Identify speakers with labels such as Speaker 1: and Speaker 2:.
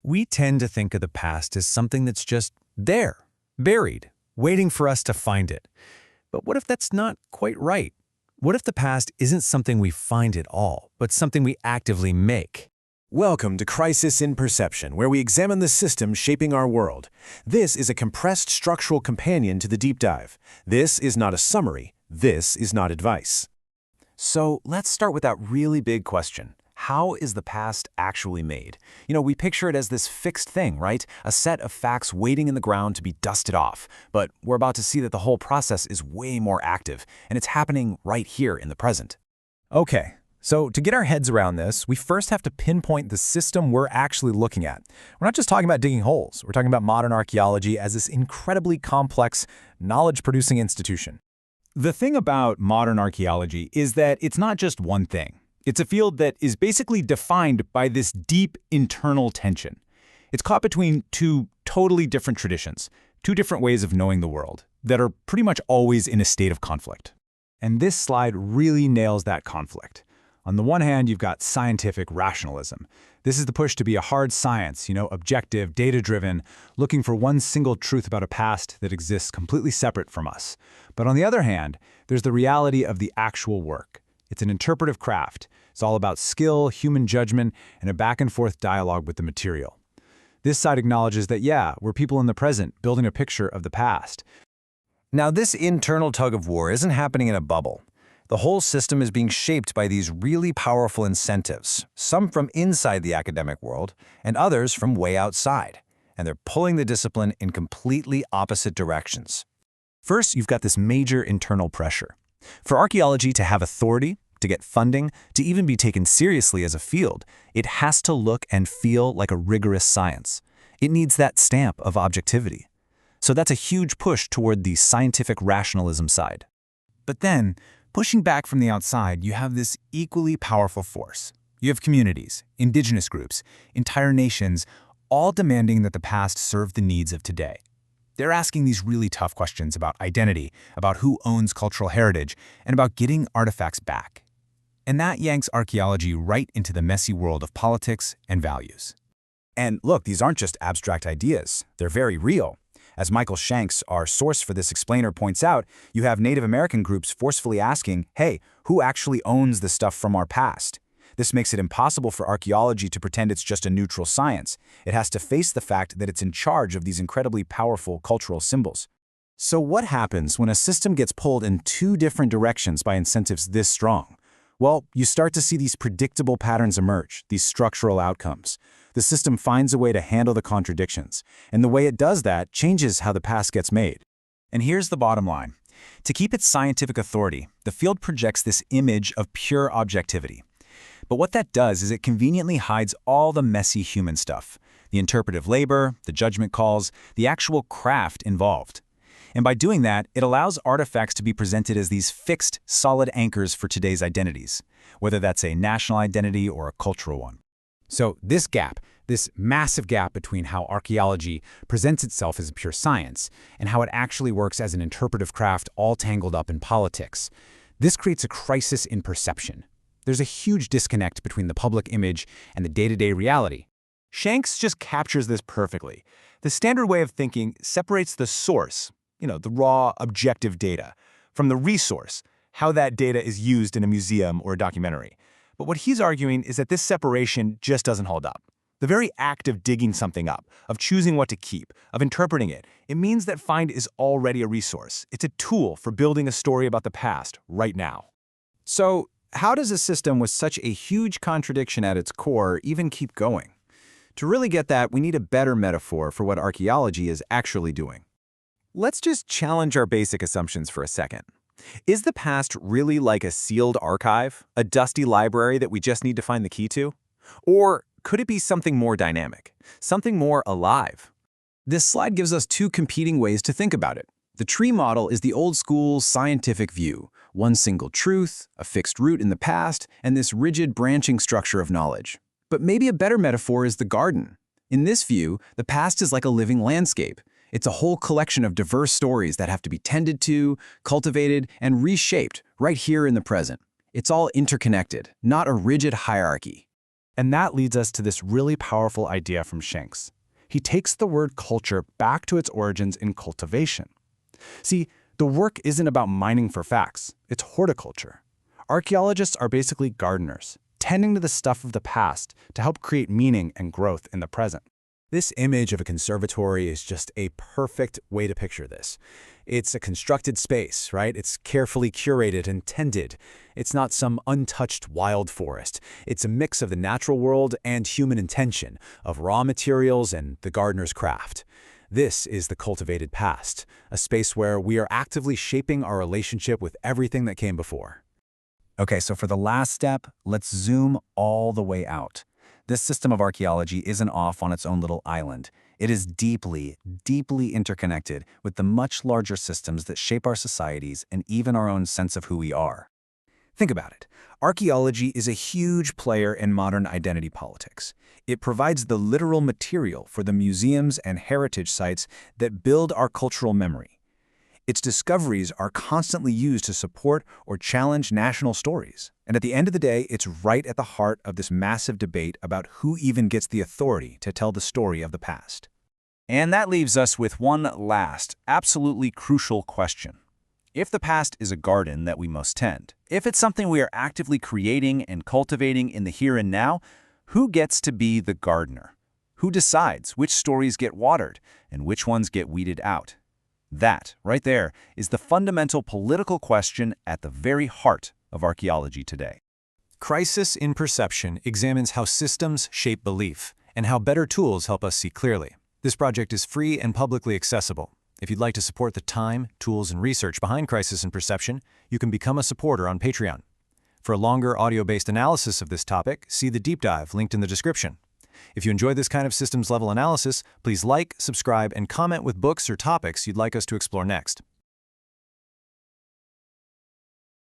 Speaker 1: We tend to think of the past as something that's just there, buried, waiting for us to find it. But what if that's not quite right? What if the past isn't something we find at all, but something we actively make?
Speaker 2: Welcome to Crisis in Perception, where we examine the systems shaping our world. This is a compressed structural companion to the deep dive. This is not a summary. This is not advice. So let's start with that really big question. How is the past actually made? We picture it as this fixed thing, right? A set of facts waiting in the ground to be dusted off. But we're about to see that the whole process is way more active, and it's happening right here in the present.
Speaker 3: Okay, so to get our heads around this, we first have to pinpoint the system we're actually looking at. We're not just talking about digging holes. We're talking about modern archaeology as this incredibly complex, knowledge-producing institution.
Speaker 4: The thing about modern archaeology is that it's not just one thing. It's a field that is basically defined by this deep internal tension. It's caught between two totally different traditions, two different ways of knowing the world, that are pretty much always in a state of conflict. And this slide really nails that conflict. On the one hand, you've got scientific rationalism. This is the push to be a hard science, objective, data-driven, looking for one single truth about a past that exists completely separate from us. But on the other hand, there's the reality of the actual work. It's an interpretive craft. It's all about skill, human judgment, and a back-and-forth dialogue with the material. This side acknowledges that, yeah, we're people in the present, building a picture of the past.
Speaker 1: Now, this internal tug-of-war isn't happening in a bubble. The whole system is being shaped by these really powerful incentives, some from inside the academic world and others from way outside. And they're pulling the discipline in completely opposite directions.
Speaker 3: First, you've got this major internal pressure. For archaeology to have authority, to get funding, to even be taken seriously as a field, it has to look and feel like a rigorous science. It needs that stamp of objectivity. So that's a huge push toward the scientific rationalism side.
Speaker 4: But then, pushing back from the outside, you have this equally powerful force. You have communities, indigenous groups, entire nations, all demanding that the past serve the needs of today. They're asking these really tough questions about identity, about who owns cultural heritage, and about getting artifacts back. And that yanks archaeology right into the messy world of politics and values.
Speaker 5: And look, these aren't just abstract ideas. They're very real. As Michael Shanks, our source for this explainer, points out, you have Native American groups forcefully asking, hey, who actually owns the stuff from our past? This makes it impossible for archaeology to pretend it's just a neutral science. It has to face the fact that it's in charge of these incredibly powerful cultural symbols. So what happens when a system gets pulled in two different directions by incentives this strong? Well, you start to see these predictable patterns emerge, these structural outcomes. The system finds a way to handle the contradictions, and the way it does that changes how the past gets made.
Speaker 4: And here's the bottom line. To keep its scientific authority, the field projects this image of pure objectivity. But what that does is it conveniently hides all the messy human stuff, the interpretive labor, the judgment calls, the actual craft involved. And by doing that, it allows artifacts to be presented as these fixed, solid anchors for today's identities, whether that's a national identity or a cultural one.
Speaker 6: So this gap, this massive gap between how archaeology presents itself as a pure science and how it actually works as an interpretive craft all tangled up in politics, this creates a crisis in perception. There's a huge disconnect between the public image and the day-to-day reality.
Speaker 3: Shanks just captures this perfectly. The standard way of thinking separates the source, the raw, objective data, from the resource, how that data is used in a museum or a documentary. But what he's arguing is that this separation just doesn't hold up. The very act of digging something up, of choosing what to keep, of interpreting it, it means that find is already a resource. It's a tool for building a story about the past right now.
Speaker 5: So, how does a system with such a huge contradiction at its core even keep going? To really get that, we need a better metaphor for what archaeology is actually doing.
Speaker 3: Let's just challenge our basic assumptions for a second. Is the past really like a sealed archive, a dusty library that we just need to find the key to? Or could it be something more dynamic, something more alive?
Speaker 5: This slide gives us two competing ways to think about it. The tree model is the old-school scientific view, one single truth, a fixed root in the past, and this rigid branching structure of knowledge. But maybe a better metaphor is the garden. In this view, the past is like a living landscape. It's a whole collection of diverse stories that have to be tended to, cultivated, and reshaped right here in the present. It's all interconnected, not a rigid hierarchy.
Speaker 3: And that leads us to this really powerful idea from Shanks. He takes the word culture back to its origins in cultivation. See, the work isn't about mining for facts, it's horticulture. Archaeologists are basically gardeners, tending to the stuff of the past to help create meaning and growth in the present.
Speaker 2: This image of a conservatory is just a perfect way to picture this. It's a constructed space, right? It's carefully curated and tended. It's not some untouched wild forest. It's a mix of the natural world and human intention, of raw materials and the gardener's craft. This is the cultivated past, a space where we are actively shaping our relationship with everything that came before.
Speaker 1: Okay, so for the last step, let's zoom all the way out. This system of archaeology isn't off on its own little island. It is deeply, deeply interconnected with the much larger systems that shape our societies and even our own sense of who we are. Think about it. Archaeology is a huge player in modern identity politics. It provides the literal material for the museums and heritage sites that build our cultural memory. Its discoveries are constantly used to support or challenge national stories. And at the end of the day, it's right at the heart of this massive debate about who even gets the authority to tell the story of the past. And that leaves us with one last, absolutely crucial question. If the past is a garden that we must tend, if it's something we are actively creating and cultivating in the here and now, who gets to be the gardener? Who decides which stories get watered and which ones get weeded out? That, right there, is the fundamental political question at the very heart of archaeology today.
Speaker 2: Crisis in Perception examines how systems shape belief and how better tools help us see clearly. This project is free and publicly accessible. If you'd like to support the time, tools, and research behind Crisis in Perception, you can become a supporter on Patreon. For a longer audio-based analysis of this topic, see the deep dive linked in the description. If you enjoy this kind of systems-level analysis, please like, subscribe, and comment with books or topics you'd like us to explore next.